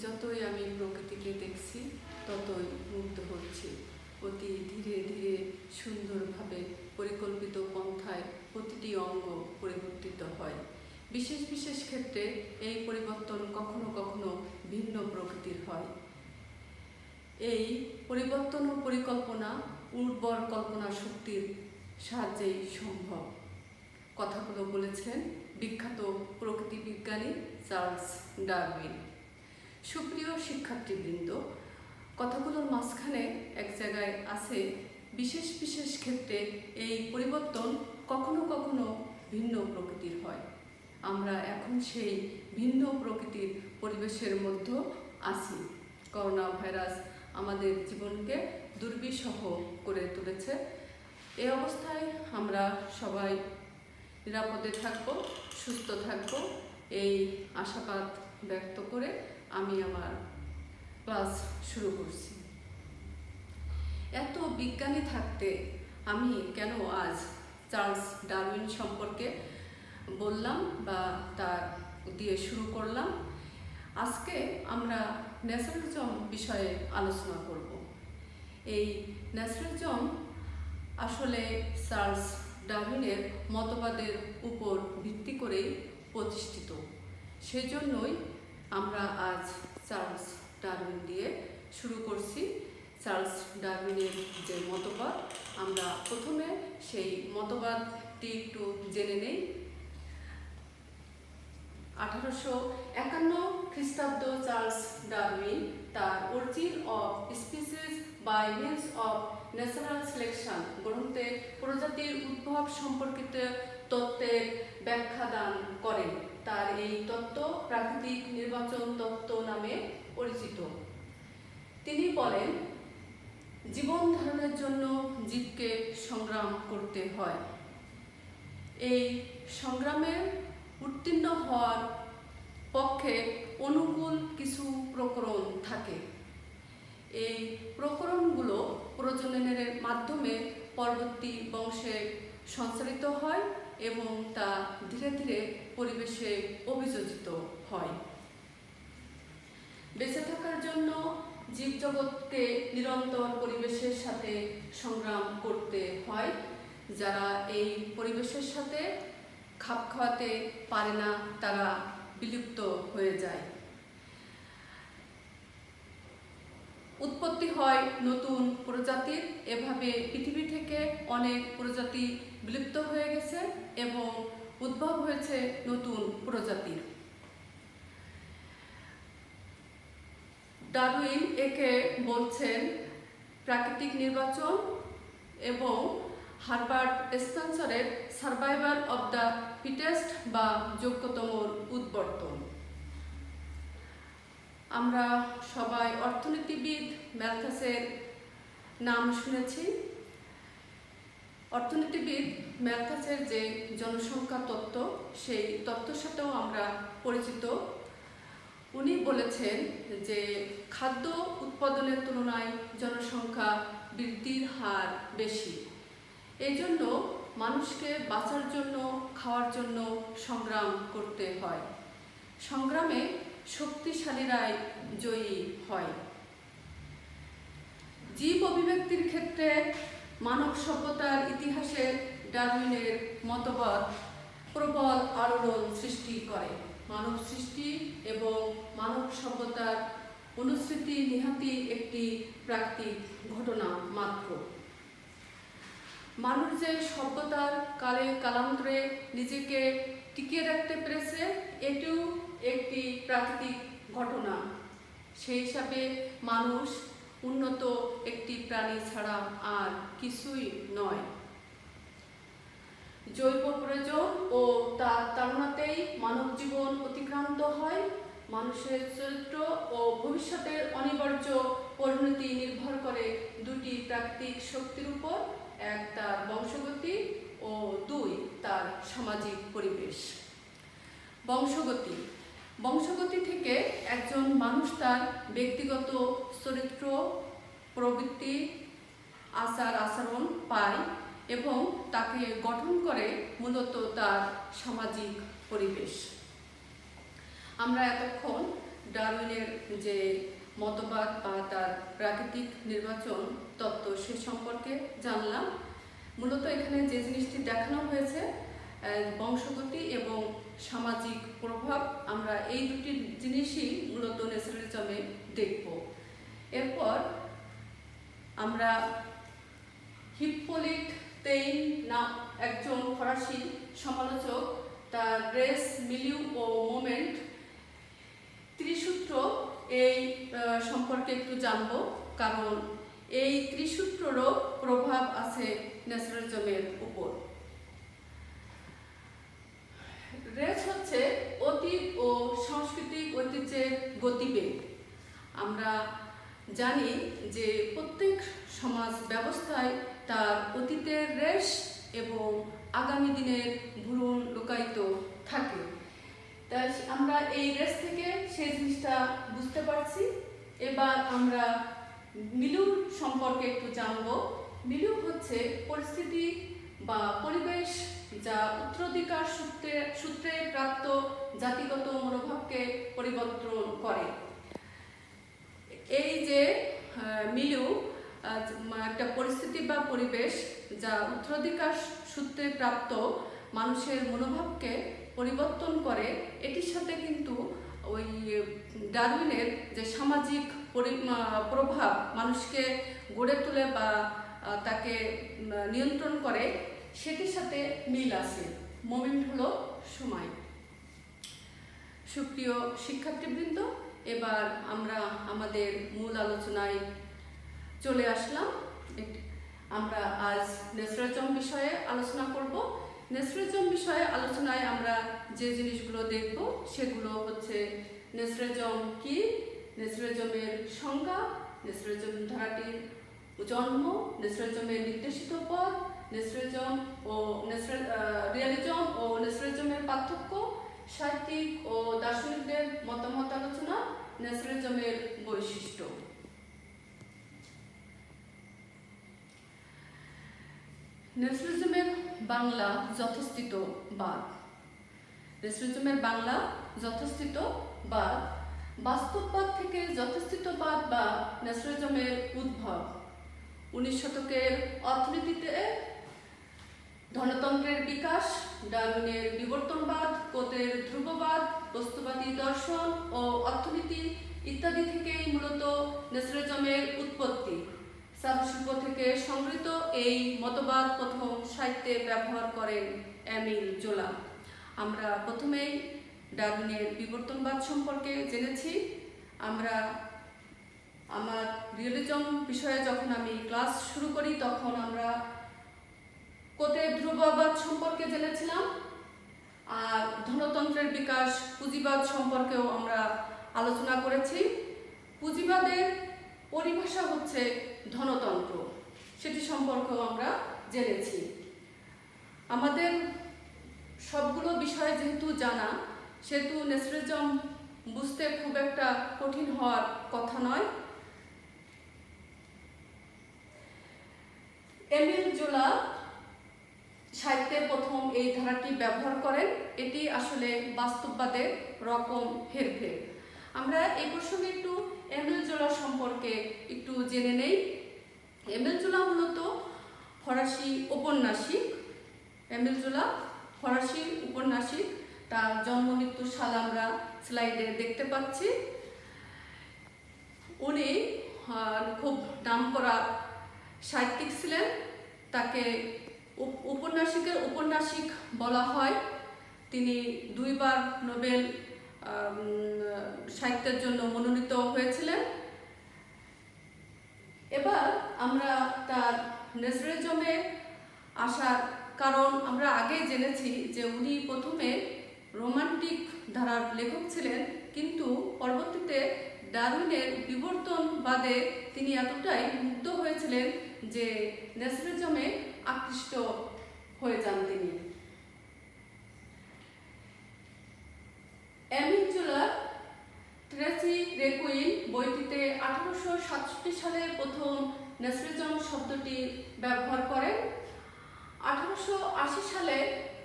যতই আমি প্রকৃতিকে দেখছি ততই মুগ্ধ হচ্ছি। অতি ধীরে ধীরে সুন্দরভাবে পরিকল্পিত পন্থায় প্রতিটি অঙ্গ পরিবর্তিত হয়। বিশেষ বিশেষ ক্ষেত্রে এই পরিবর্তন কখনো কখনো ভিন্ন প্রকৃতির হয়। এই পরিবর্তন ও পরিকল্পনা উর্বর কল্পনা শক্তির সাহায্যেই সম্ভব। কথাগুলো বলেছেন বিখ্যাত প্রকৃতি বিজ্ঞানী চার্লস ডারউইন। সুপ্রিয় শিক্ষার্থীবৃন্দ, কথাগুলোর মাঝখানে এক জায়গায় আছে বিশেষ বিশেষ ক্ষেত্রে এই পরিবর্তন কখনো কখনো ভিন্ন প্রকৃতির হয়। আমরা এখন সেই ভিন্ন প্রকৃতির পরিবেশের মধ্যে আছি। করোনা ভাইরাস আমাদের জীবনকে দুর্বিষহ করে তুলেছে। এই অবস্থায় আমরা সবাই নিরাপদে থাকব, সুস্থ থাকব, এই আশাবাদ ব্যক্ত করে আমি আমার ক্লাস শুরু করছি। এত বিজ্ঞানী থাকতে আমি কেন আজ চার্লস ডারউইন সম্পর্কে বললাম বা তার দিয়ে শুরু করলাম? আজকে আমরা ন্যাচারালিজম বিষয়ে আলোচনা করব। এই ন্যাচারালিজম আসলে চার্লস ডারউইনের মতবাদের উপর ভিত্তি করেই প্রতিষ্ঠিত। সেজন্যই আমরা আজ চার্লস ডারউইন দিয়ে শুরু করছি। চার্লস ডারউইনের যে মতবাদ, আমরা প্রথমে সেই মতবাদটি একটু জেনে নেই। 1851 খ্রিস্টাব্দ চার্লস ডারউইন তার origin of species by means of natural selection গ্রন্থে প্রজাতির উদ্ভব সম্পর্কিত তত্ত্বের ব্যাখ্যা দান করেন। তার এই তত্ত্ব প্রাকৃতিক নির্বাচন তত্ত্ব নামে পরিচিত। তিনি বলেন, জীবন ধারণের জন্য জীবকে সংগ্রাম করতে হয়। এই সংগ্রামে উত্তীর্ণ হওয়ার পক্ষে অনুকূল কিছু প্রকরণ থাকে। এই প্রকরণগুলো প্রজননের মাধ্যমে পরবর্তী বংশে সঞ্চারিত হয় এবং তা ধীরে ধীরে পরিবেশে অভিযোজিত হয়। বেঁচে থাকার জন্য জীবজগৎকে নিরন্তর পরিবেশের সাথে সংগ্রাম করতে হয়। যারা এই পরিবেশের সাথে খাপ খাওয়াতে পারে না তারা বিলুপ্ত হয়ে যায়। উৎপত্তি হয় নতুন প্রজাতির। এভাবে পৃথিবী থেকে অনেক প্রজাতি বিলুপ্ত হয়ে গেছে এবং উদ্ভব হয়েছে নতুন প্রজাতির। ডারউইন একে বলছেন প্রাকৃতিক নির্বাচন এবং হারবার্ট স্পেন্সারের সার্ভাইভাল অব দ্য ফিটেস্ট বা যোগ্যতমর উদ্বর্তন। আমরা সবাই অর্থনীতিবিদ ম্যালথাসের নাম শুনেছি। অর্থনীতিবিদ ম্যালথাসের যে জনসংখ্যা তত্ত্ব, সেই তত্ত্বের সাথেও আমরা পরিচিত। উনি বলেছেন যে খাদ্য উৎপাদনের তুলনায় জনসংখ্যা বৃদ্ধির হার বেশি। এই জন্য মানুষকে বাঁচার জন্য, খাওয়ার জন্য সংগ্রাম করতে হয়। সংগ্রামে শক্তিশালীরাই জয়ী হয়। জীব অভিব্যক্তির ক্ষেত্রে মানব সভ্যতার ইতিহাসে ডারউইনের মতবাদ প্রবল আলোড়ন সৃষ্টি করে। মানব সৃষ্টি এবং মানব সভ্যতার অনুসৃতি নিহাতি একটি প্রাকৃতিক ঘটনা মাত্র। মানুষ যে সভ্যতার কালে কালান্তরে নিজেকে টিকিয়ে রাখতে পেরেছে, এটিও একটি প্রাকৃতিক ঘটনা। সেই হিসাবে মানুষ উন্নত একটি প্রাণী ছাড়া আর কিছুই নয়। জৈব প্রয়োজন ও তার তাড়নাতেই মানব জীবন অতিক্রান্ত হয়। মানুষের চরিত্র ও ভবিষ্যতের অনিবার্য পরিণতি নির্ভর করে দুটি প্রাকৃতিক শক্তির উপর, এক তার বংশগতি ও দুই তার সামাজিক পরিবেশ। বংশগতি থেকে একজন মানুষ তার ব্যক্তিগত চরিত্র, প্রবৃত্তি, আচার আচরণ পায় এবং তাকে গঠন করে মূলত তার সামাজিক পরিবেশ। আমরা এতক্ষণ ডারউইনের যে মতবাদ বা তার প্রাকৃতিক নির্বাচন তত্ত্ব সে সম্পর্কে জানলাম। মূলত এখানে যে জিনিসটি দেখানো হয়েছে বংশগতি এবং সামাজিক প্রভাব, আমরা এই দুটি জিনিসই মূলত ন্যাচারালিজমে দেখব। এরপর আমরা হিপ্পোলিট তেইন নাম একজন ফরাসি সমালোচক, তার রেস, মিলিউ ও মোমেন্ট ত্রিসূত্র এই সম্পর্কে একটু জানব, কারণ এই ত্রিসূত্ররও প্রভাব আছে ন্যাচারালিজমের উপর। রেস হচ্ছে অতীত ও সাংস্কৃতিক ঐতিহ্যের গতিবেগ। আমরা জানি যে প্রত্যেক সমাজ ব্যবস্থায় তার অতীতের রেশ এবং আগামী দিনের ভ্রূণ লুকায়িত থাকে। তাই আমরা এই রেস থেকে সেই জিনিসটা বুঝতে পারছি। এবার আমরা মিলুর সম্পর্কে একটু জানব। মিলু হচ্ছে পরিস্থিতি বা পরিবেশ যা উত্তরাধিকার সূত্রে প্রাপ্ত জাতিগত মনোভাবকে পরিবর্তন করে। এই যে মিলু একটা পরিস্থিতি বা পরিবেশ যা উত্তরাধিকার সূত্রে প্রাপ্ত মানুষের মনোভাবকে পরিবর্তন করে, এটির সাথে কিন্তু ওই ডারউইনের যে সামাজিক প্রভাব মানুষকে গড়ে তোলে বা তাকে নিয়ন্ত্রণ করে, সেটির সাথে মিল আছে। মোমেন্ট হলো সময়। সুপ্রিয় শিক্ষার্থীবৃন্দ, এবার আমরা আমাদের মূল আলোচনায় চলে আসলাম। আমরা আজ ন্যাচারালিজম বিষয়ে আলোচনা করব। ন্যাচারালিজম বিষয়ে আলোচনায় আমরা যে জিনিসগুলো দেখব সেগুলো হচ্ছে ন্যাচারালিজম কি, ন্যাচারালিজমের সংজ্ঞা, ন্যাচারালিজম ধারাটির জন্ম, ন্যাচারালিজমের নির্দেশিত পথ, ন্যাচারালিজম ও রিয়ালিজম ও ন্যাচারালিজমের পার্থক্য, সাহিত্যিক ও দার্শনিকদের মতামত আলোচনা, ন্যাচারালিজমের বৈশিষ্ট্য। ন্যাচারালিজমের বাংলা যথোচিতবাদ। ন্যাচারালিজমের বাংলা যথোচিতবাদ। বাস্তববাদ থেকে যথোচিতবাদ বা ন্যাচারালিজমের উদ্ভব। 19 শতকের অর্থনীতিতে ধনতন্ত্রের বিকাশ, ডারউইনের বিবর্তনবাদ, কোতের ধ্রুববাদ, বস্তুবাদী দর্শন ও অর্থনীতি ইত্যাদি থেকেই মূলত ন্যাচারালিজমের উৎপত্তি। চারুশিল্প থেকে সংগৃহীত এই মতবাদ প্রথম সাহিত্যে ব্যবহার করেন এমিল জোলা। আমরা প্রথমেই ডারউইনের বিবর্তনবাদ সম্পর্কে জেনেছি। আমার রিয়েলিজম বিষয়ে যখন আমি ক্লাস শুরু করি তখন আমরা কোতের ধ্রুববাদ সম্পর্কে জেনেছিলাম, আর ধনতন্ত্রের বিকাশ, পুঁজিবাদ সম্পর্কেও আমরা আলোচনা করেছি। পুঁজিবাদের পরিভাষা হচ্ছে ধনতন্ত্র, সেটি সম্পর্কেও আমরা জেনেছি। আমাদের সবগুলো বিষয় যেহেতু জানা, সেহেতু ন্যাচারালিজম বুঝতে খুব একটা কঠিন হওয়ার কথা নয়। এমিল জোলা সাহিত্যে প্রথম এই ধারাটি ব্যবহার করেন। এটি আসলে বাস্তববাদের রকম হেরফের। আমরা এই প্রসঙ্গে একটু এমিল জোলা সম্পর্কে একটু জেনে নেই। এমিল জোলা মূলত ফরাসি ঔপন্যাসিক। এমিল জোলা ফরাসি ঔপন্যাসিক। তার জন্ম মৃত্যুর সাল আমরা স্লাইডে দেখতে পাচ্ছি। উনি খুব নামকরা সাহিত্যিক ছিলেন। তাকে ঔপন্যাসিক বলা হয়। তিনি 2 বার নোবেল সাহিত্যের জন্য মনোনীত হয়েছিলেন। এবার আমরা তার ন্যাচারালিজমে আসার কারণ আমরা আগে জেনেছি যে উনি প্রথমে রোমান্টিক ধারার লেখক ছিলেন, কিন্তু পরবর্তীতে ডারউইনের বিবর্তনবাদে তিনি এতটাই মুগ্ধ হয়েছিলেন যে ন্যাচারালিজমে আকৃষ্ট হয়ে যান তিনি। এমিল জোলার ট্রেসি রেকুইন বইটিতে 1867 সালে প্রথম ন্যাচারালিজম শব্দটি ব্যবহার করেন। 1880 সালে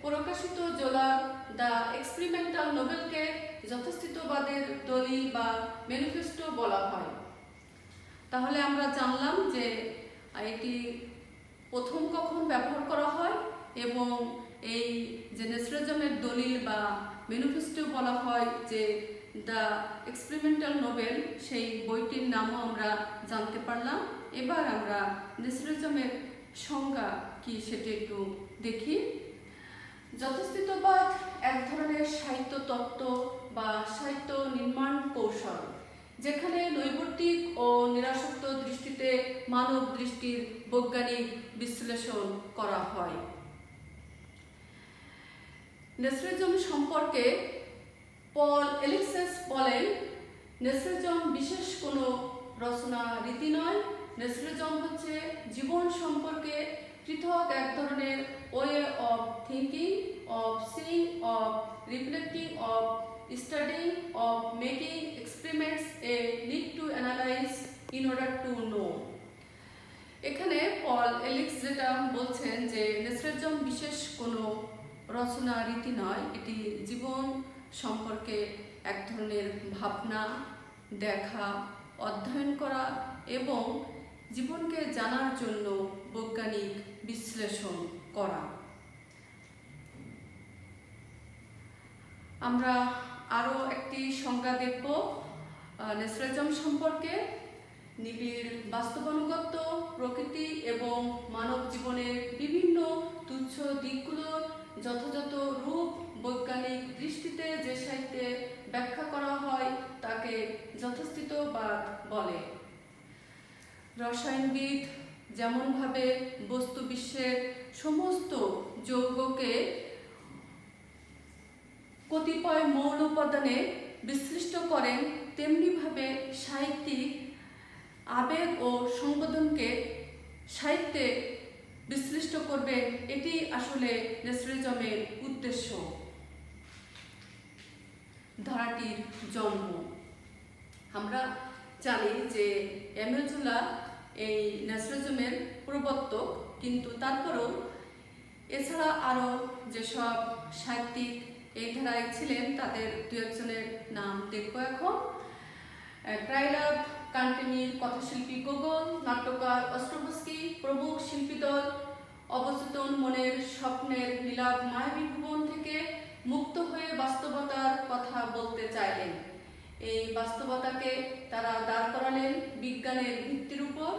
প্রকাশিত জোলার দ্য এক্সপেরিমেন্টাল নোবেলকে যথাস্থিতবাদের দলিল বা ম্যানিফেস্টো বলা হয়। তাহলে আমরা জানলাম যে এটি প্রথম কখন ব্যবহার করা হয় এবং এই যে নেসরিজমের দলিল বা ম্যানিফেস্টো বলা হয় যে দ্য এক্সপেরিমেন্টাল নোবেল, সেই বইটির নামও আমরা জানতে পারলাম। এবার আমরা নেসরিজমের সংজ্ঞা কি সেটা একটু দেখি। যথাস্থিতবাদ এক ধরনের সাহিত্য তত্ত্ব বা সাহিত্য নির্মাণ কৌশল, যেখানে নৈর্ব্যক্তিক ও নিরাসক্ত দৃষ্টিতে মানব দৃষ্টির বৈজ্ঞানিক বিশ্লেষণ করা হয়। নেসরিজম সম্পর্কে পল এলিক্সেস বলেন, নেসরিজম বিশেষ কোনো রচনা রীতি নয়। নেসরিজম হচ্ছে জীবন সম্পর্কে পৃথক এক ধরনের way of thinking, of seeing, of reflecting, of studying, of making experiments A need to analyse in order to know. এখানে পল এলিক্স যেটা বলছেন যে নেসরিজম বিশেষ কোনো রচনা রীতি নয়, এটি জীবন সম্পর্কে এক ধরনের ভাবনা, দেখা, অধ্যয়ন করা এবং জীবনকে জানার জন্য বৈজ্ঞানিক বিশ্লেষণ করা। আমরা আরও একটি সংজ্ঞা দেখব নেসরিজম সম্পর্কে। নিবিড় বাস্তবানুগত্য, প্রকৃতি এবং মানব জীবনের বিভিন্ন তুচ্ছ দিকগুলোর যথাযথ রূপ বৈজ্ঞানিক দৃষ্টিতে যে সাহিত্যে ব্যাখ্যা করা হয় তাকে যথাস্থিতবাদ বলে। রসায়নবিদ যেমনভাবে বস্তু বিশ্বের সমস্ত যৌগকে কতিপয় মৌল উপাদানে বিশ্লিষ্ট করেন, তেমনিভাবে সাহিত্যিক আবেগ ও সংবেদনকে সাহিত্যে বিশ্লিষ্ট করবেন। এটি আসলে নেসরিজমের উদ্দেশ্য। ধারাটির জন্ম আমরা জানি যে এমিল জোলা এই নেসরিজমের প্রবর্তক, কিন্তু তারপরেও এছাড়া আরও যেসব সাহিত্যিক এই ধারায় ছিলেন তাদের দু একজনের নাম দেখব এখন। ক্রাইলাভ, কান্টেমির, কথাশিল্পী গোগল, নাট্যকার অস্ট্রোভস্কি প্রমুখ শিল্পীদল অবচেতন মনের স্বপ্নের নীলাভ মায়াবী ভুবন থেকে মুক্ত হয়ে বাস্তবতার কথা বলতে চাইলেন। এই বাস্তবতাকে তারা দাঁড় করালেন বিজ্ঞানের ভিত্তির উপর।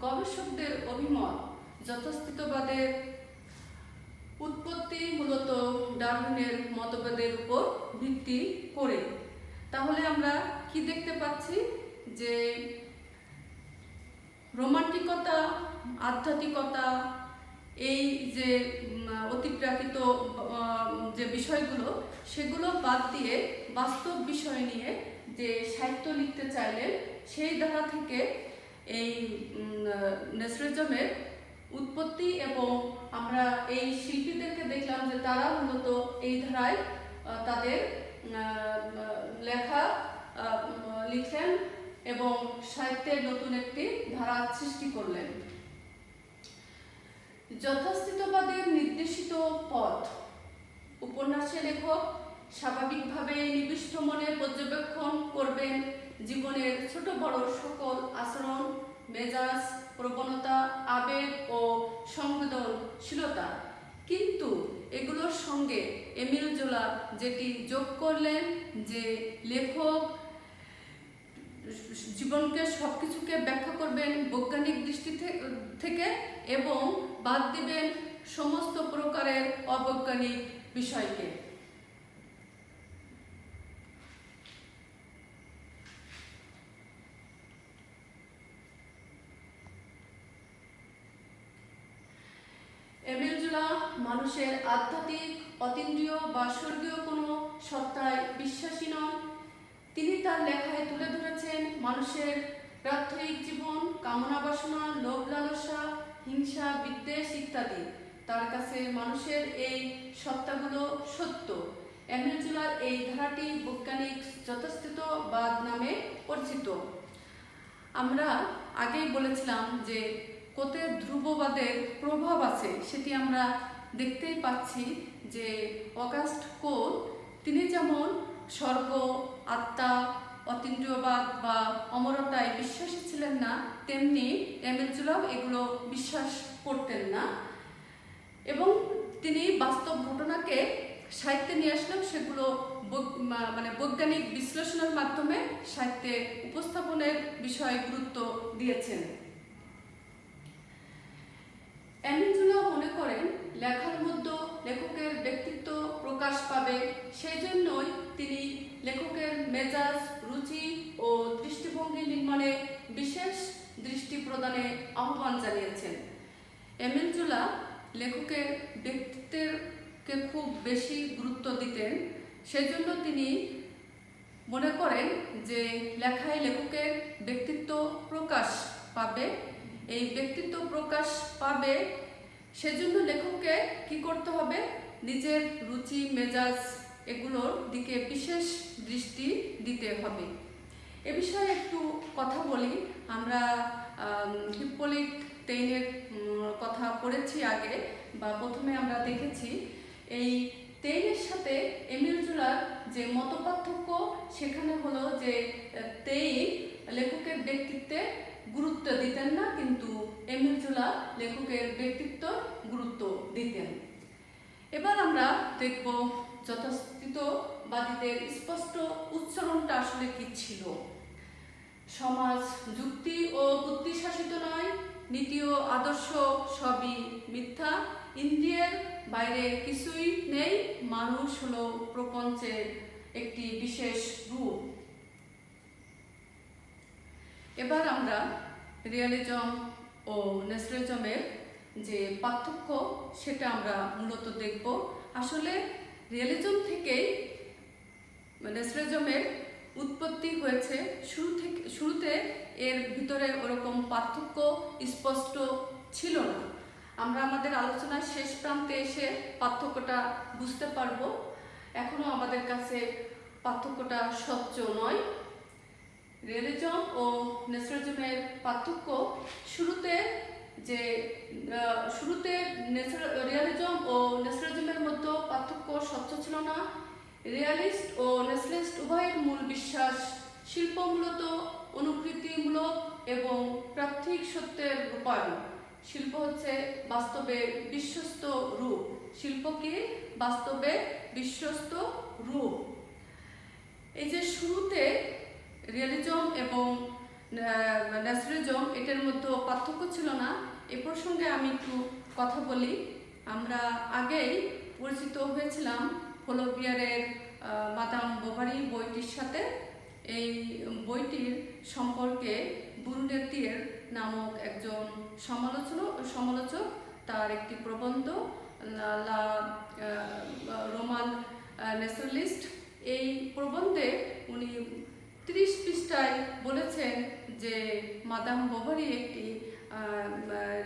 গবেষকদের অভিমত যথাস্থিতবাদের উৎপত্তি মূলত ডারউইনের মতবাদের উপর ভিত্তি করে। তাহলে আমরা কি দেখতে পাচ্ছি যে রোমান্টিকতা, আধ্যাত্মিকতা, এই যে অতিপ্রাকৃত যে বিষয়গুলো সেগুলো বাদ দিয়ে বাস্তব বিষয় নিয়ে যে সাহিত্য লিখতে চাইলেন, সেই ধারা থেকে এই নেসরিজমের উৎপত্তি। এবং আমরা এই শিল্পীদেরকে দেখলাম যে তারা মূলত এই ধারায় তাদের লেখা লিখলেন এবং সাহিত্যের নতুন একটি ধারা সৃষ্টি করলেন। যথাস্থিতবাদের নির্দেশিত পথ। উপন্যাসের লেখক স্বাভাবিকভাবে নিবিষ্ট মনে পর্যবেক্ষণ করবেন জীবনের ছোট বড় সকল আচরণ, মেজাজ, প্রবণতা, আবেগ ও সংবেদনশীলতা। কিন্তু এগুলোর সঙ্গে এমিল জোলা যেটি যোগ করলেন যে লেখক জীবনকে সবকিছুকে ব্যাখ্যা করবেন বৈজ্ঞানিক দৃষ্টি থেকে এবং বাদ দিবেন সমস্ত প্রকারের অবৈজ্ঞানিক বিষয়কে। এমিল জোলা মানুষের আধ্যাত্মিক, অতীন্দ্রিয় বা স্বর্গীয় কোনো সত্তায় বিশ্বাসী নন। তিনি তার লেখায় তুলে ধরেছেন মানুষের প্রাত্যহিক জীবন, কামনা বাসনা, লোভ লালসা, হিংসা, বিদ্বেষ ইত্যাদি। তার কাছে মানুষের এই সত্তাগুলো সত্য। এমিল জোলার এই ধারাটি বৈজ্ঞানিক যথাস্থিতবাদ নামে পরিচিত। আমরা আগেই বলেছিলাম যে কোতে ধ্রুববাদের প্রভাব আছে, সেটি আমরা দেখতেই পাচ্ছি যে অগাস্ট কোল তিনি যেমন স্বর্গ, আত্মা, অতীন্দ্রিয়বাদ বা অমরতায় বিশ্বাসী ছিলেন না, তেমনি এমিল জোলাও এগুলো বিশ্বাস করতেন না এবং তিনি বাস্তব ঘটনাকে সাহিত্যে নিয়ে আসলেও সেগুলো বৈজ্ঞানিক বিশ্লেষণের মাধ্যমে সাহিত্যে উপস্থাপনের বিষয়ে গুরুত্ব দিয়েছেন। এমিল জোলাও মনে করেন লেখার মধ্যে লেখকের ব্যক্তিত্ব প্রকাশ পাবে, সেই জন্যই তিনি লেখকের মেজাজ, রুচি ও দৃষ্টিভঙ্গি নির্মাণে বিশেষ দৃষ্টি প্রদানে আহ্বান জানিয়েছেন। এমিল জোলা লেখকের ব্যক্তিত্বকে খুব বেশি গুরুত্ব দিতেন, সেজন্য তিনি মনে করেন যে লেখায় লেখকের ব্যক্তিত্ব প্রকাশ পাবে। এই ব্যক্তিত্ব প্রকাশ পাবে সেজন্য লেখককে কি করতে হবে? নিজের রুচি, মেজাজ এগুলোর দিকে বিশেষ দৃষ্টি দিতে হবে। এ বিষয়ে একটু কথা বলি। আমরা হিপ্পোলিট তেইনের কথা পড়েছি আগে, বা প্রথমে আমরা দেখেছি। এই তেইনের সাথে এমিল জোলার যে মতপার্থক্য সেখানে হলো যে তেইন লেখকের ব্যক্তিত্বে গুরুত্ব দিতেন না, কিন্তু এমিল জোলা লেখকের ব্যক্তিত্ব গুরুত্ব দিতেন। এবার আমরা দেখব যথাস্থিতবাদীদের স্পষ্ট উচ্চারণটা আসলে কি ছিল। সমাজ যুক্তি ও বুদ্ধি শাসিত নয়, নীতি ও আদর্শ সবই মিথ্যা, ইন্দ্রিয়ের বাইরে কিছুই নেই, মানুষ হলো প্রপঞ্চের একটি বিশেষ রূপ। এবার আমরা রিয়ালিজম ও ন্যাচারালিজমের যে পার্থক্য সেটা আমরা মূলত দেখব। আসলে রিয়ালিজম থেকেই ন্যাচারালিজমের উৎপত্তি হয়েছে। শুরুতে এর ভিতরে ওরকম পার্থক্য স্পষ্ট ছিল না। আমরা আমাদের আলোচনার শেষ প্রান্তে এসে পার্থক্যটা বুঝতে পারবো। এখনো আমাদের কাছে পার্থক্যটা স্বচ্ছ নয়। রিয়ালিজম ও ন্যাচারালিজমের পার্থক্য শুরুতে রিয়ালিজম ও ন্যাচারালিজমের মধ্যে পার্থক্য স্বচ্ছ ছিল না। রিয়ালিস্ট ও ন্যাচারালিস্ট উভয়ের মূল বিশ্বাস শিল্প মূলত অনুকৃতিমূলক এবং প্রাত্যহিক সত্যের রূপায়ণ। শিল্প হচ্ছে বাস্তবে বিশ্বস্ত রূপ। শিল্প কি? বাস্তবে বিশ্বস্ত রূপ। এই যে শুরুতে রিয়ালিজম এবং ন্যাচারালিজম এটার মধ্যে পার্থক্য ছিল না, এ প্রসঙ্গে আমি একটু কথা বলি। আমরা আগেই পরিচিত হয়েছিলাম ফ্লোবিয়ারের মাদাম বোভারি বইটির সাথে। এই বইটির সম্পর্কে বুরুনেতিয়ের নামক একজন সমালোচক তার একটি প্রবন্ধ লা রোমান ন্যাচারালিস্ট, এই প্রবন্ধে উনি 30 পৃষ্ঠায় বলেছেন যে মাদাম বোভারি একটি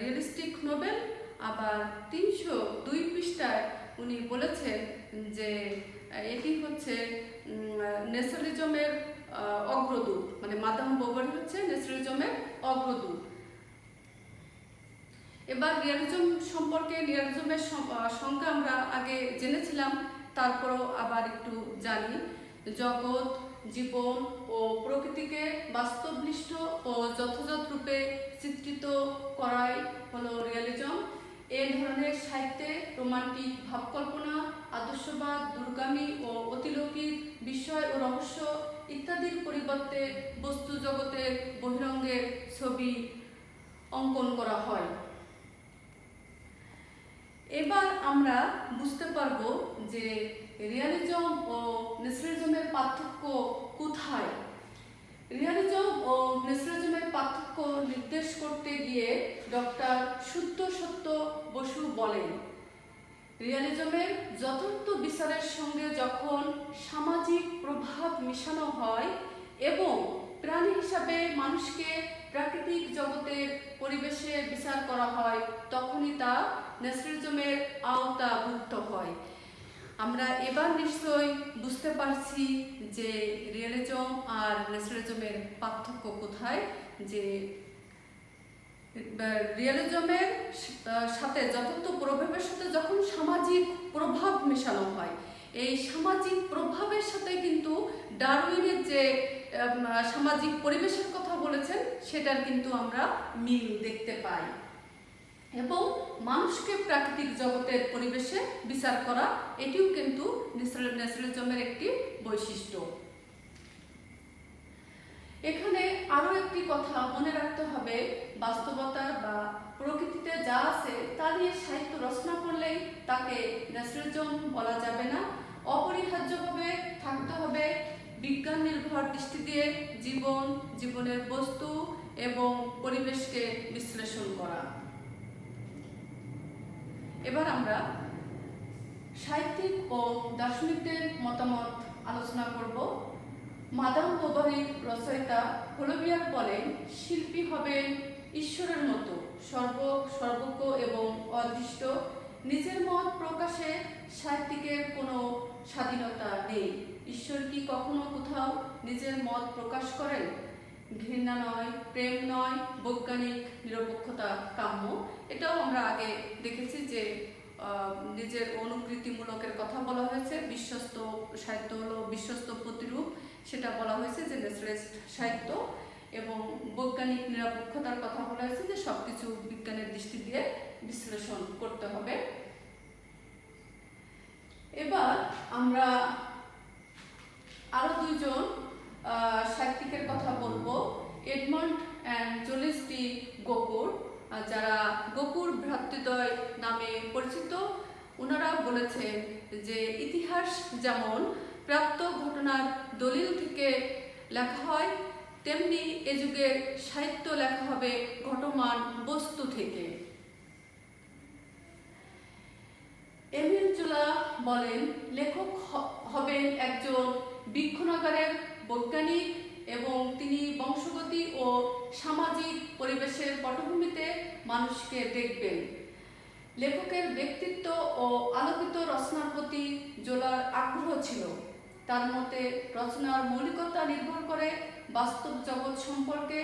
রিয়েলিস্টিক নোবেল। আবার 302 পৃষ্ঠায় উনি বলেছেন যে এটি হচ্ছে ন্যাচারালিজমের অগ্রদূত, মানে মাদাম বোভারি হচ্ছে ন্যাচারালিজমের অগ্রদূত। এবার রিয়ালিজম সম্পর্কে, রিয়ালিজমের সংজ্ঞা আমরা আগে জেনেছিলাম, তারপরও আবার একটু জানি। জগৎ, জীবন ও প্রকৃতিকে বাস্তবনিষ্ঠ ও যথাযথ রূপে চিত্রিত করাই হলো রিয়ালিজম। এই ধরনের সাহিত্যে রোমান্টিক ভাবকল্পনা, আদর্শবাদ, দূরগামী ও অতিলৌকিক বিষয় ও রহস্য ইত্যাদির পরিবর্তে বস্তু জগতের বহিরঙ্গের ছবি অঙ্কন করা হয়। এবার আমরা বুঝতে পারবো যে রিয়ালিজম ও ন্যাচারালিজমের পার্থক্য কোথায়। রিয়ালিজম ও ন্যাচারালিজমের পার্থক্য নির্দেশ করতে গিয়ে ডক্টর শুদ্ধ সত্য বসু বলেন, রিয়ালিজমের যথার্থ বিচারের সঙ্গে যখন সামাজিক প্রভাব মিশানো হয় এবং প্রাণী হিসাবে মানুষকে প্রাকৃতিক জগতের পরিবেশে বিচার করা হয়, তখনই তা ন্যাচারালিজমের আওতাভুক্ত হয়। আমরা এবার নিশ্চয়ই বুঝতে পারছি যে রিয়ালিজম আর ন্যাচারালিজমের পার্থক্য কোথায়। যে রিয়েলিজমের সাথে যথার্থ প্রভাবের সাথে যখন সামাজিক প্রভাব মেশানো হয়, এই সামাজিক প্রভাবের সাথে কিন্তু ডারউইনের যে সামাজিক পরিবেশের কথা বলেছেন সেটার কিন্তু আমরা মিল দেখতে পাই। এবং মানুষকে প্রাকৃতিক জগতের পরিবেশে বিচার করা, এটিও কিন্তু ন্যাচারালিজমের একটি বৈশিষ্ট্য। এখানে আরো একটি কথা মনে রাখতে হবে, বাস্তবতা বা প্রকৃতিতে যা আছে তা নিয়ে সাহিত্য রচনা করলেই তাকে ন্যাচারালিজম বলা যাবে না। অপরিহার্যভাবে থাকতে হবে বিজ্ঞান নির্ভর দৃষ্টি দিয়ে জীবনের বস্তু এবং পরিবেশকে বিশ্লেষণ করা। এবার আমরা সাহিত্যিক ও দার্শনিকদের মতামত আলোচনা করব। মাদাম বোভারির রচয়িতা হলবিয়ার বলেন, শিল্পী হবেন ঈশ্বরের মতো সর্বজ্ঞ এবং অদৃষ্ট। নিজের মত প্রকাশে সাহিত্যিকের কোনো স্বাধীনতা নেই। ঈশ্বর কি কখনো কোথাও নিজের মত প্রকাশ করেন? ঘৃণা নয়, প্রেম নয়, বৈজ্ঞানিক নিরপেক্ষতা কাম্য। এটাও আমরা আগে দেখেছি যে নিজের অনুকৃতিমূলকের কথা বলা হয়েছে। বিশ্বস্ত সাহিত্য হলো বিশ্বস্ত প্রতিরূপ, সেটা বলা হয়েছে যে ন্যাচারালিস্ট সাহিত্য। এবং বৈজ্ঞানিক নিরপেক্ষতার কথা বলা হয়েছে যে সবকিছু বিজ্ঞানের দৃষ্টি দিয়ে বিশ্লেষণ করতে হবে। এবার আমরা আরো দুইজন সাহিত্যিকের কথা বলবো, এডমন্ড অ্যান্ড জুলিস ডি গোকুর, যারা গোকুর ভ্রাতৃদ্বয় নামে পরিচিত। ওনারা বলেছেন যে ইতিহাস যেমন প্রাপ্ত ঘটনার দলিল থেকে লেখা হয়, তেমনি এ যুগের সাহিত্য লেখা হবে ঘটমান বস্তু থেকে। এমিল জোলা বলেন, লেখক হবেন একজন বৃক্ষনাগারের বৈজ্ঞানিক এবং তিনি বংশগতি ও সামাজিক পরিবেশের পটভূমিতে মানুষকে দেখবেন। লেখকের ব্যক্তিত্ব ও আলোকিত রচনার প্রতি জোলার আগ্রহ ছিল। তার মতে রচনার মৌলিকতা নির্ভর করে বাস্তব জগৎ সম্পর্কে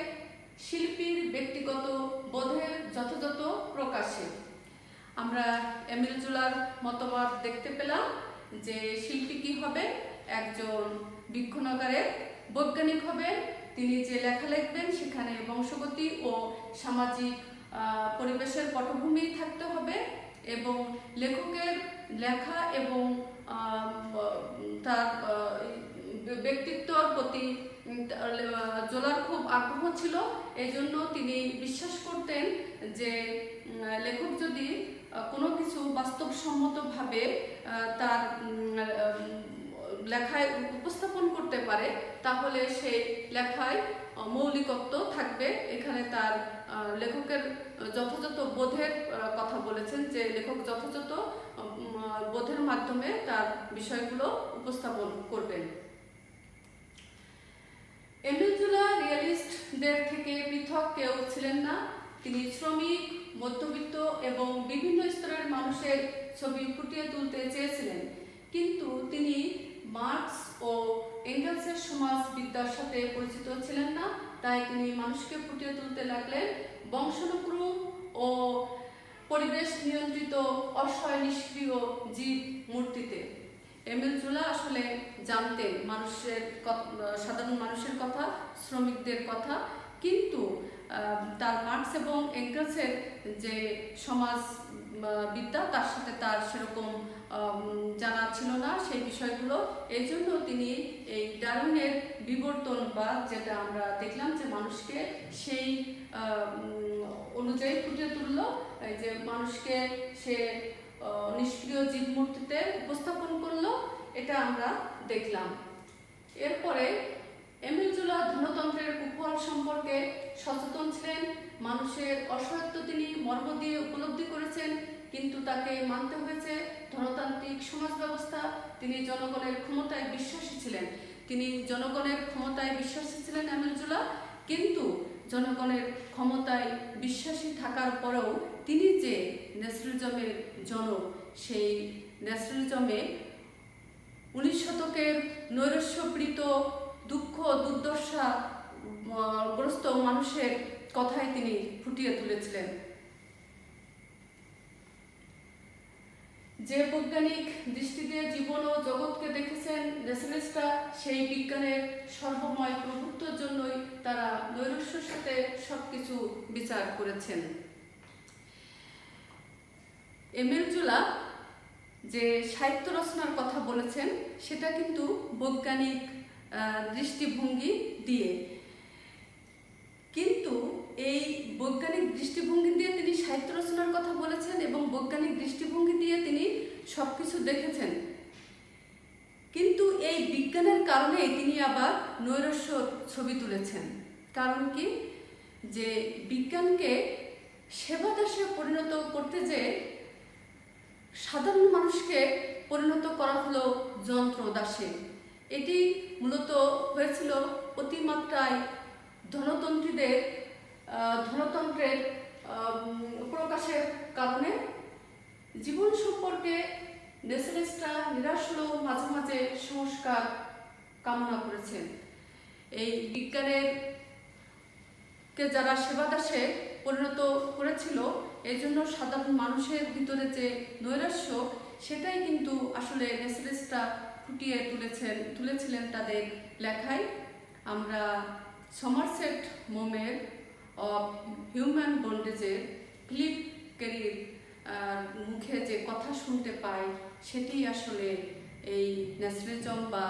শিল্পীর ব্যক্তিগত বোধের যথাযথ প্রকাশে। আমরা এমিল জোলার মতবাদ দেখতে পেলাম যে শিল্পী কি হবে, একজন বৃক্ষনাগারের বৈজ্ঞানিক হবেন। তিনি যে লেখা লিখবেন সেখানে বংশগতি ও সামাজিক পরিবেশের পটভূমি থাকতে হবে এবং লেখকের লেখা এবং তার ব্যক্তিত্বর প্রতি জোলার খুব আগ্রহ ছিল। এই জন্য তিনি বিশ্বাস করতেন যে লেখক যদি কোনো কিছু বাস্তবসম্মতভাবে তার লেখায় উপস্থাপন করতে পারে তাহলে সেই লেখায় মৌলিকত্ব থাকবে। এখানে তার লেখকের যথাযথ বোধের কথা বলেছেন যে লেখক যথাযথ বোধের মাধ্যমে তার বিষয়গুলো উপস্থাপন করবেন। এমিল জোলা রিয়েলিস্টদের থেকে পৃথক কেউ ছিলেন না। তিনি শ্রমিক, মধ্যবিত্ত এবং বিভিন্ন স্তরের মানুষের ছবি ফুটিয়ে তুলতে চেয়েছিলেন, কিন্তু তিনি মার্কস ও এঙ্গেলসের সমাজবিদ্যার সাথে পরিচিত ছিলেন না। তাই তিনি মানুষকে ফুটিয়ে তুলতে লাগলেন বংশানুক্রম ও পরিবেশ নিয়ন্ত্রিত অসহায় নিষ্ক্রিয় জীব মূর্তিতে। এমিল জোলা আসলে জানতেন সাধারণ মানুষের কথা, শ্রমিকদের কথা, কিন্তু তার মার্কস এবং এঙ্গেলসের যে সমাজ বিদ্যা তার সাথে তার সেরকম জানা ছিল না সেই বিষয়গুলো। এই জন্য তিনি এই ডারউইনের বিবর্তনবাদ, যেটা আমরা দেখলাম যে মানুষকে সেই অনুযায়ী ফুটিয়ে তুললো, যে মানুষকে সে নিষ্ক্রিয় জীবমূর্তিতে উপস্থাপন করলো, এটা আমরা দেখলাম। এরপরে এমিল জোলা ধনতন্ত্রের কুফল সম্পর্কে সচেতন ছিলেন। মানুষের অসহায়ত্ব তিনি মর্ম দিয়ে উপলব্ধি করেছেন, কিন্তু তাকে মানতে হয়েছে ধনতান্ত্রিক সমাজ ব্যবস্থা। তিনি জনগণের ক্ষমতায় বিশ্বাসী ছিলেন। এমিল জোলা, কিন্তু জনগণের ক্ষমতায় বিশ্বাসী থাকার পরেও তিনি যে ন্যাচারালিজমের জনক, সেই ন্যাচারালিজমে 19 শতকের নৈরাশ্যপীড়িত দুঃখ দুর্দশা গ্রস্ত মানুষের কথাই তিনি ফুটিয়ে তুলেছিলেন। যে বৈজ্ঞানিক দৃষ্টি দিয়ে জীবন ও জগৎকে দেখেছেন নেসেলেস্টা, সেই বিজ্ঞানের সর্বময় প্রভুত্বের জন্যই তারা নৈরাশ্যের সাথে সবকিছু বিচার করেছেন। এমিল জোলা যে সাহিত্য রচনার কথা বলেছেন সেটা কিন্তু বৈজ্ঞানিক দৃষ্টিভঙ্গি দিয়ে, কিন্তু এই বৈজ্ঞানিক দৃষ্টিভঙ্গি দিয়ে তিনি সাহিত্য রচনার কথা বলেছেন এবং বৈজ্ঞানিক দৃষ্টিভঙ্গি দিয়ে তিনি সবকিছু দেখেছেন, কিন্তু এই বিজ্ঞানের কারণেই তিনি আবার নৈরাশ্য ছবি তুলেছেন। কারণ কি, যে বিজ্ঞানকে সেবাদাসে পরিণত করতে যে সাধারণ মানুষকে পরিণত করা হলো যন্ত্র দাসে। এটি মূলত হয়েছিল অতিমাত্রায় ধনতন্ত্রের প্রকাশের কারণে। জীবন সম্পর্কে নেসেলেস্টা নিরাশ হলেও মাঝে মাঝে সংস্কার কামনা করেছেন। এই বিজ্ঞানের কে যারা সেবাদাসে পরিণত করেছিল, এই জন্য সাধারণ মানুষের ভিতরে যে নৈরাশ্য, সেটাই কিন্তু আসলে নেসেলেস্টা ফুটিয়ে তুলেছিলেন তাদের লেখায়। আমরা সমারসেট মোমের অফ হিউম্যান বন্ডেজের ফিলিপ ক্যারির মুখে যে কথা শুনতে পাই, সেটি আসলে এই ন্যাচারালিজম বা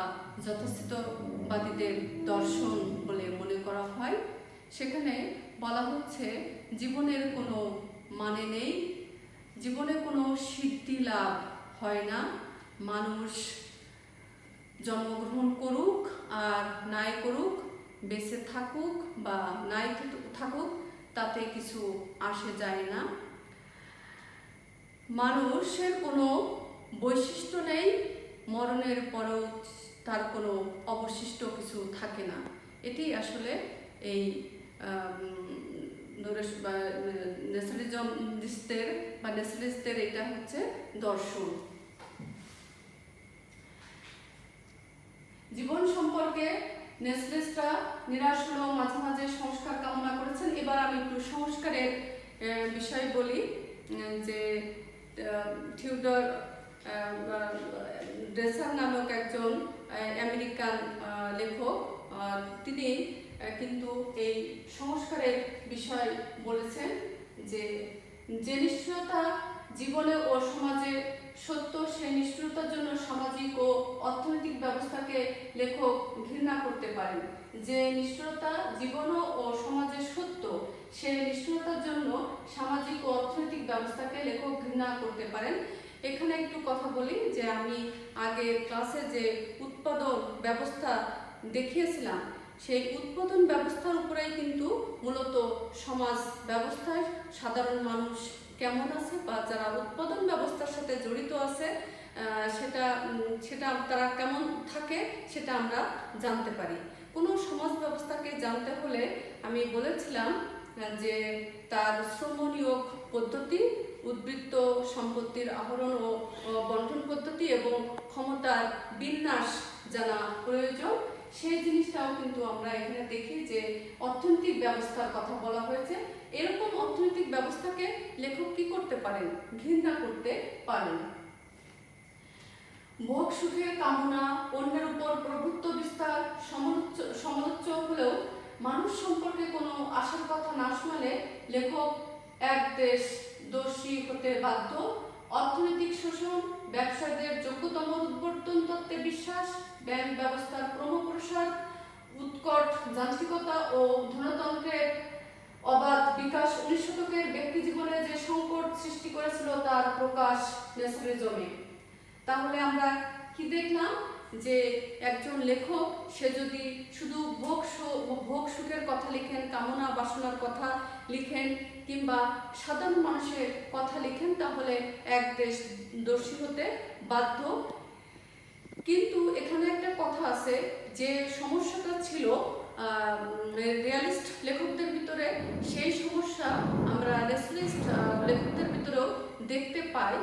যথাস্থিতবাদীদের দর্শন বলে মনে করা হয়। সেখানে বলা হচ্ছে জীবনের কোনো মানে নেই, জীবনে কোনো সিদ্ধি লাভ হয় না। মানুষ জন্মগ্রহণ করুক আর নাই করুক, বেঁচে থাকুক বা নাই থাকুক, তাতে কিছু আসে যায় না। মানুষের কোনো বৈশিষ্ট্য নেই, মরণের পরেও তার কোনো অবশিষ্ট কিছু থাকে না। এটি আসলে এই ন্যাচারালিস্টদের এটা হচ্ছে দর্শন। জীবন সম্পর্কে নেসেলেস্টা নিরাশ হলেও মাঝে মাঝে সংস্কার কামনা করেছেন। এবার আমি একটু সংস্কারের বিষয় বলি। যে থিওডর ড্রেসার নামক একজন আমেরিকান লেখক, তিনি কিন্তু এই সংস্কারের বিষয় বলেছেন যে নিষ্ঠুরতা জীবনে ও সমাজে সত্য, সেই নিষ্ঠুরতার জন্য সামাজিক ও অর্থনৈতিক ব্যবস্থাকে লেখক ঘৃণা করতে পারেন। যে নিষ্ঠুরতা জীবন ও সমাজে সত্য, সেই নিষ্ঠুরতার জন্য সামাজিক ও অর্থনৈতিক ব্যবস্থাকে লেখক ঘৃণা করতে পারেন। এখানে একটু কথা বলি যে আমি আগে ক্লাসে যে উৎপাদন ব্যবস্থা দেখিয়েছিলাম, সেই উৎপাদন ব্যবস্থার উপরেই কিন্তু মূলত সমাজ ব্যবস্থায় সাধারণ মানুষ কেমন আছে বা যারা উৎপাদন ব্যবস্থার সাথে জড়িত আছে সেটা তারা কেমন থাকে সেটা আমরা জানতে পারি। কোনো সমাজ ব্যবস্থাকে জানতে হলে আমি বলেছিলাম যে তার শ্রম নিয়োগ পদ্ধতি, উদ্বৃত্ত সম্পত্তির আহরণ ও বন্টন পদ্ধতি এবং ক্ষমতার বিন্যাস জানা প্রয়োজন। সেই জিনিসটাও কিন্তু আমরা এখানে দেখি যে অর্থনৈতিক ব্যবস্থার কথা বলা হয়েছে। এরকম অর্থনৈতিক ব্যবস্থাকে লেখক কি করতে পারেন? ঘৃণা করতে পারেন। ভোগ সুখের কামনা, অন্যের উপর প্রভুত্ব বিস্তার সমালোচক হলেও মানুষ সম্পর্কে কোনো আশার কথা না শোনালে লেখক এক দেশ দোষী হতে বাধ্য। অর্থনৈতিক শোষণ, ব্যবসায়ীদের যোগ্যতম উদ্বর্তন তত্ত্বে বিশ্বাস, ব্যাংক ব্যবস্থার ক্রমপ্রসার, উৎকট যান্ত্রিকতা ও ধনতন্ত্রের অবাধ বিকাশ 19 শতকের ব্যক্তি জীবনে যে সংকট সৃষ্টি করেছিল তার প্রকাশ ন্যাচারালিজমে। তাহলে আমরা কি দেখলাম? যে একজন লেখক সে যদি শুধু ভোগ সুখের কথা লিখেন, কামনা বাসনার কথা লিখেন কিংবা সাধারণ মানুষের কথা লিখেন, তাহলে এক দেশ দোষী হতে বাধ্য। কিন্তু এখানে একটা কথা আছে, যে সমস্যাটা ছিল রিয়ালিস্ট লেখকদের ভিতরে, সেই সমস্যা আমরা ন্যাচারালিস্ট লেখকদের ভিতরেও দেখতে পাই।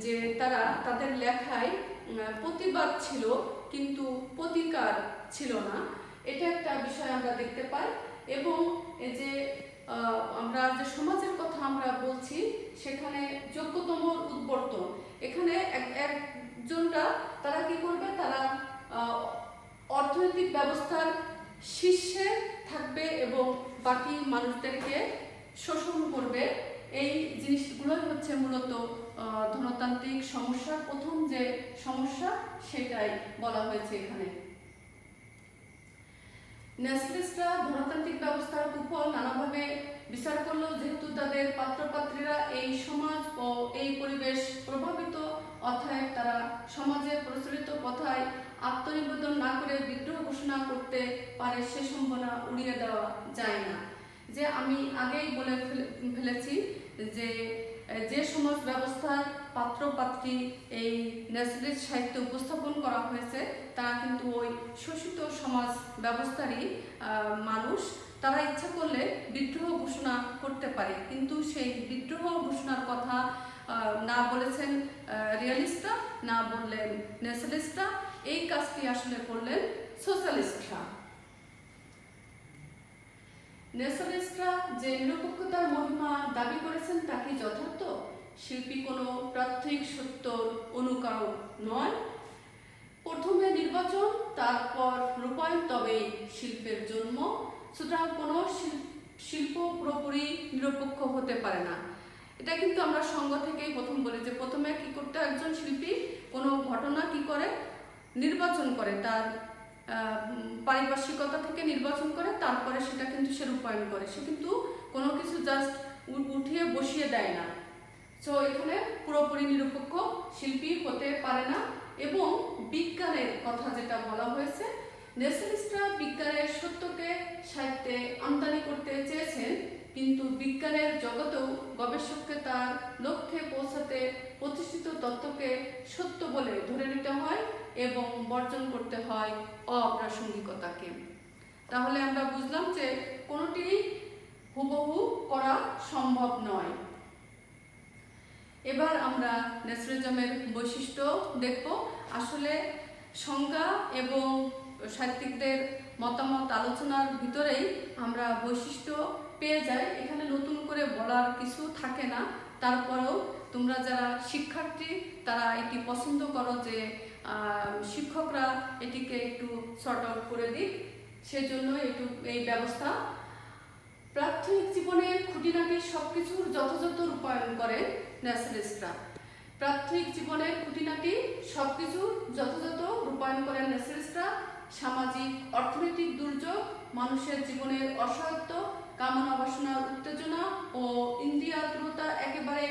যে তারা তাদের লেখায় প্রতিবাদ ছিল কিন্তু প্রতিকার ছিল না। এটা একটা বিষয় আমরা দেখতে পাই। এবং এই যে আমরা যে সমাজের কথা আমরা বলছি সেখানে যোগ্যতম উদ্বর্তন, এখানে একজনরা তারা কি করবে, তারা অর্থনৈতিক ব্যবস্থার শীর্ষে থাকবে এবং বাকি মানুষদেরকে শোষণ করবে। এই জিনিসগুলোই হচ্ছে মূলত ধনতান্ত্রিক সমস্যার প্রথম যে সমস্যা সেটাই বলা হয়েছে এখানে। ন্যাশনালিস্টরা ধনতান্ত্রিক ব্যবস্থার কুফল নানাভাবে বিচার করলো, যেহেতু তাদের পাত্রপাত্রীরা এই সমাজ ও এই পরিবেশ প্রভাবিত, অর্থাৎ তারা সমাজে প্রচলিত কথায় আত্মনিবেদন না করে বিদ্রোহ ঘোষণা করতে পারে সে সম্ভাবনা উড়িয়ে দেওয়া যায় না। যে আমি আগেই বলে ফেলেছি যে যে সমাজ ব্যবস্থার পাত্রপাত্রী এই ন্যাশনালিস্ট সাহিত্যে উপস্থাপন করা হয়েছে তারা কিন্তু ওই শোষিত সমাজ ব্যবস্থারই মানুষ। তারা ইচ্ছা করলে বিদ্রোহ ঘোষণা করতে পারে, কিন্তু সেই বিদ্রোহ ঘোষণার কথা না বলেছেন রিয়ালিস্টরা, না বললেন ন্যাশনালিস্টরা, এই কাজটি আসলে করলেন সোশ্যালিস্টরা। ন্যাশনালিস্টরা যে নিরপেক্ষতার মহিমা দাবি করেছেন তা কি যথার্থ? শিল্পী কোনো প্রাত্যহিক সত্যর অনুকারক নয়। প্রথমে নির্বাচন, তারপর রূপায়ণ, তবেই শিল্পের জন্ম। সুতরাং কোনো শিল্প পুরোপুরি নিরপেক্ষ হতে পারে না। এটা কিন্তু আমরা সঙ্গ থেকেই প্রথম বলি যে প্রথমে কি করতে একজন শিল্পী কোনো ঘটনা কি করে, নির্বাচন করে, তার পারিপার্শ্বিকতা থেকে নির্বাচন করে, তারপরে সেটা কিন্তু সে রূপায়ণ করে। সে কিন্তু কোনো কিছু জাস্ট উঠিয়ে বসিয়ে দেয় না। সো এখানে পুরোপুরি নিরপেক্ষ শিল্পী হতে পারে না। এবং বিজ্ঞানের কথা যেটা বলা হয়েছে, ন্যাশনালিস্টরা বিজ্ঞানের সত্যকে সাহিত্যে আমদানি করতে চেয়েছেন, কিন্তু বিজ্ঞানের জগতেও গবেষককে তার লক্ষ্যে পৌঁছাতে প্রতিষ্ঠিত তত্ত্বকে সত্য বলে ধরে নিতে হয় এবং বর্জন করতে হয় অপ্রাসঙ্গিকতাকে। তাহলে আমরা বুঝলাম যে কোনোটি হুবহু করা সম্ভব নয়। এবার আমরা ন্যাশনালিজমের বৈশিষ্ট্য দেখব। আসলে সংজ্ঞা এবং সাহিত্যিকদের মতামত আলোচনার ভিতরেই আমরা বৈশিষ্ট্য পেয়ে যাই, এখানে নতুন করে বলার কিছু থাকে না। তারপরেও তোমরা যারা শিক্ষার্থী তারা এটি পছন্দ করো যে শিক্ষকরা এটিকে একটু সর্ট আউট করে দিক, সেজন্য একটু এই ব্যবস্থা। প্রাথমিক জীবনের খুঁটিনাটি সবকিছুর যথাযথ রূপায়ণ করে ন্যাশনালিস্টরা। প্রাথমিক জীবনের খুঁটিনাটি সবকিছুর যথাযথ রূপায়ণ করেন ন্যাশনালিস্টরা। সামাজিক অর্থনৈতিক দুর্যোগ, মানুষের জীবনের অসহায়ত্ব, কামনা বাসনার উত্তেজনা ও ইন্দ্রিয়াতুরতা একেবারে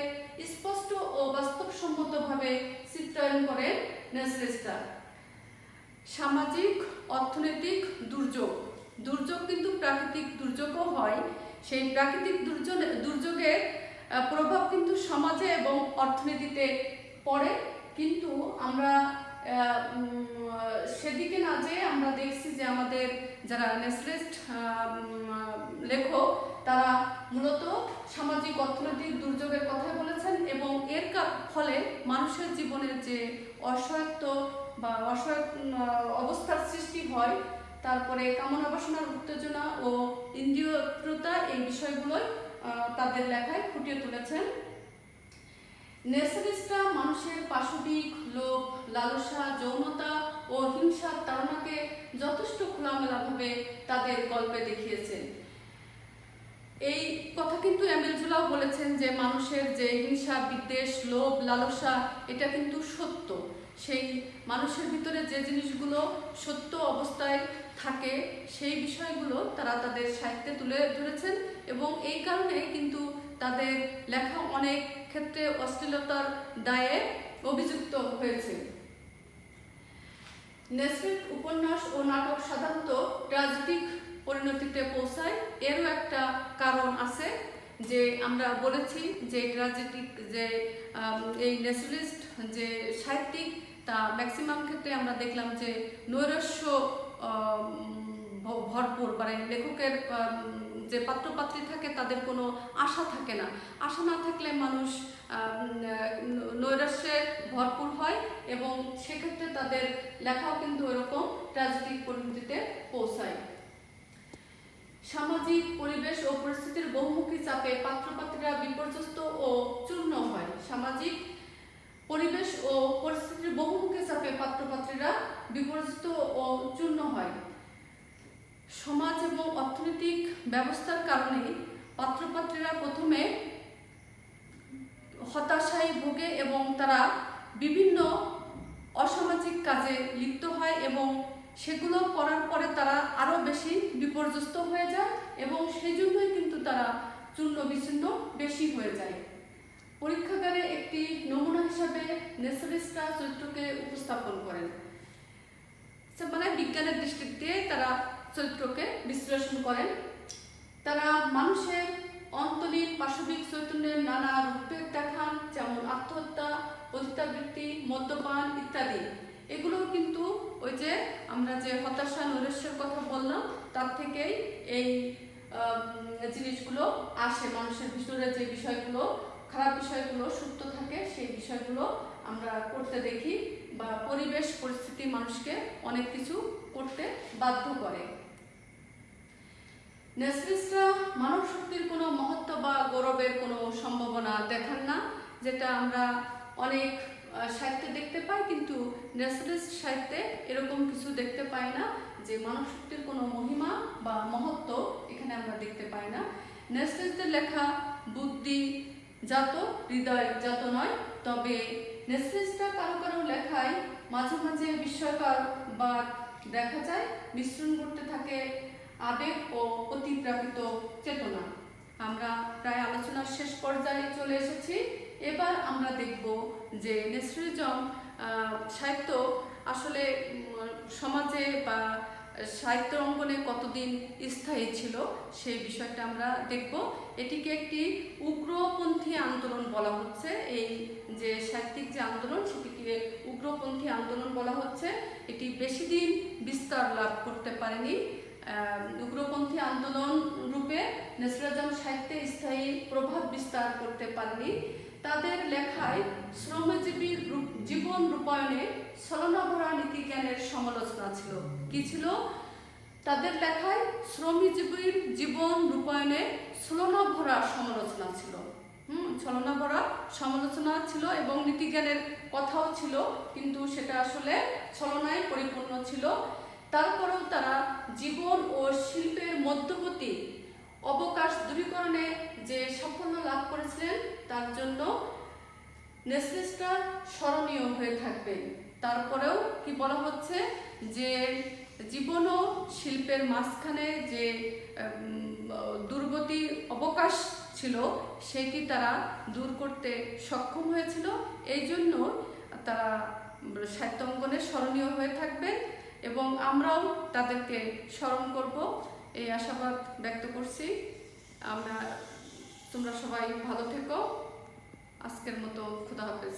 স্পষ্ট ও বাস্তবসম্মতভাবে চিত্রায়ন করেন ন্যাশনালিস্টরা। সামাজিক অর্থনৈতিক দুর্যোগ, দুর্যোগ কিন্তু প্রাকৃতিক দুর্যোগও হয়। সেই প্রাকৃতিক দুর্যোগের প্রভাব কিন্তু সমাজে এবং অর্থনীতিতে পড়ে, কিন্তু আমরা সেদিকে না যেয়ে আমরা দেখছি যে আমাদের যারা ন্যাশনালিস্ট লেখক তারা মূলত সামাজিক অর্থনৈতিক দুর্যোগের কথা বলেছেন এবং এর ফলে মানুষের জীবনের যে অসহায়ত্ব বা অসহায় অবস্থার সৃষ্টি হয়, তারপরে কামনা বাসনার উত্তেজনা ও ইন্দ্রিয়তা, এই বিষয়গুলোই তাদের লেখায় ফুটিয়ে তুলেছেন। ন্যাশনালিস্টরা মানুষের পাশবিক লোভ, লালসা, যৌনতা ও হিংসার তাড়নাকে যথেষ্ট খোলামেলাভাবে তাদের গল্পে দেখিয়েছেন। এই কথা কিন্তু এমিল জোলাও বলেছেন যে মানুষের যে হিংসা, বিদ্বেষ, লোভ, লালসা এটা কিন্তু সত্য। সেই মানুষের ভিতরে যে জিনিসগুলো সত্য অবস্থায় থাকে সেই বিষয়গুলো তারা তাদের সাহিত্যে তুলে ধরেছেন এবং এই কারণে কিন্তু তাদের লেখা অনেক ক্ষেত্রে অশ্লীলতার দায়ে অভিযুক্ত হয়েছে। ন্যাশনালিস্ট উপন্যাস ও নাটক সাধারণত ট্র্যাজেডিক পরিণতিতে পৌঁছায়। এরও একটা কারণ আছে যে আমরা বলেছি যে ট্র্যাজেডিক যে এই ন্যাশনালিস্ট যে সাহিত্যিক তা ম্যাক্সিমাম ক্ষেত্রে আমরা দেখলাম যে নৈরাশ্য ভরপুর, মানে লেখকের যে পাত্রপাত্রী থাকে তাদের কোনো আশা থাকে না। আশা না থাকলে মানুষ নৈরাশ্যে ভরপুর হয় এবং সেক্ষেত্রে তাদের লেখাও কিন্তু এরকম ট্র্যাজেডিক পরিণতিতে পৌঁছায়। সামাজিক পরিবেশ ও পরিস্থিতির বহুমুখী চাপে পাত্রপাত্রীরা বিপর্যস্ত ও চূর্ণ হয়। সামাজিক পরিবেশ ও পরিস্থিতির বহুমুখী চাপে পাত্রপাত্রীরা বিপর্যস্ত ও চূর্ণ হয়। সমাজ এবং অর্থনৈতিক ব্যবস্থার কারণে পাত্রপাত্রীরা প্রথমে হতাশায় ভোগে এবং তারা বিভিন্ন অসামাজিক কাজে লিপ্ত হয় এবং সেগুলো করার পরে তারা আরও বেশি বিপর্যস্ত হয়ে যায় এবং সেই জন্যই কিন্তু তারা চূর্ণ বিচ্ছিন্ন বেশি হয়ে যায়। পরীক্ষাগারে একটি নমুনা হিসাবে নেচারিস্টরা চরিত্রকে উপস্থাপন করেন, মানে বিজ্ঞানের দৃষ্টিতে তারা চরিত্রকে বিশ্লেষণ করেন। তারা মানুষের অন্তরীণ পাশবিক চৈতন্যের নানা রূপের দেখান, যেমন আত্মহত্যা, পতিতাবৃত্তি, মদ্যপান ইত্যাদি। এগুলো কিন্তু ওই যে আমরা যে হতাশা নৈরাশ্যের কথা বললাম তার থেকেই এই জিনিসগুলো আসে। মানুষের ভিতরে যে বিষয়গুলো, খারাপ বিষয়গুলো সুপ্ত থাকে, সেই বিষয়গুলো আমরা করতে দেখি, বা পরিবেশ পরিস্থিতি মানুষকে অনেক কিছু করতে বাধ্য করে। নেচারিস্টরা মানব শক্তির কোনো মহত্ব বা গৌরবের কোনো সম্ভাবনা দেখান না, যেটা আমরা অনেক সাহিত্যে দেখতে পাই, কিন্তু নেচারিস্ট সাহিত্যে এরকম কিছু দেখতে পাই না যে মানব শক্তির কোনো মহিমা বা মহত্ব এখানে আমরা দেখতে পাই না। নেচারিস্টদের লেখা বুদ্ধি জাত, হৃদয় জাত নয়, তবে নেচারিস্টরা কারো কারো লেখায় মাঝে মাঝে বিস্ময়কর বা দেখা যায় মিশ্রণ করতে থাকে আবেগ ও অতিপ্রাকৃত চেতনা। আমরা প্রায় আলোচনার শেষ পর্যায়ে চলে এসেছি। এবার আমরা দেখব যে নেচারিজম সাহিত্য আসলে সমাজে বা সাহিত্য অঙ্গনে কতদিন স্থায়ী ছিল সেই বিষয়টা আমরা দেখব। এটিকে একটি উগ্রপন্থী আন্দোলন বলা হচ্ছে। এই যে সাহিত্যিক যে আন্দোলন সেটিকে উগ্রপন্থী আন্দোলন বলা হচ্ছে। এটি বেশি দিন বিস্তার লাভ করতে পারেনি। উগ্রপন্থী আন্দোলন রূপে নেচারিজম সাহিত্যে স্থায়ী প্রভাব বিস্তার করতে পারেনি। তাদের লেখায় শ্রমজীবীর জীবন রূপায়ণে ছলনাভরা নীতিজ্ঞানের সমালোচনা ছিল। কি ছিল? তাদের লেখায় শ্রমজীবীর জীবন রূপায়ণে ছলনাভরা সমালোচনা ছিল। ছলনাভরা সমালোচনা ছিল এবং নীতিজ্ঞানের কথাও ছিল, কিন্তু সেটা আসলে ছলনায় পরিপূর্ণ ছিল। তারপরেও তারা জীবন ও শিল্পের মধ্যবর্তী অবকাশ দূরীকরণে যে সাফল্য লাভ করেছিলেন তার জন্য নেচারিস্টরা স্মরণীয় হয়ে থাকবে। তারপরেও কি বলা হচ্ছে যে জীবন ও শিল্পের মাঝখানে যে দুর্গতি অবকাশ ছিল সেটি তারা দূর করতে সক্ষম হয়েছিল। এই জন্য তারা সাহিত্য অঙ্গনে স্মরণীয় হয়ে থাকবে এবং আমরাও তাদেরকে স্মরণ করব, এই আশাবাদ ব্যক্ত করছি। তোমরা সবাই ভালো থেকো। আজকের মতো খোদা হাফেজ।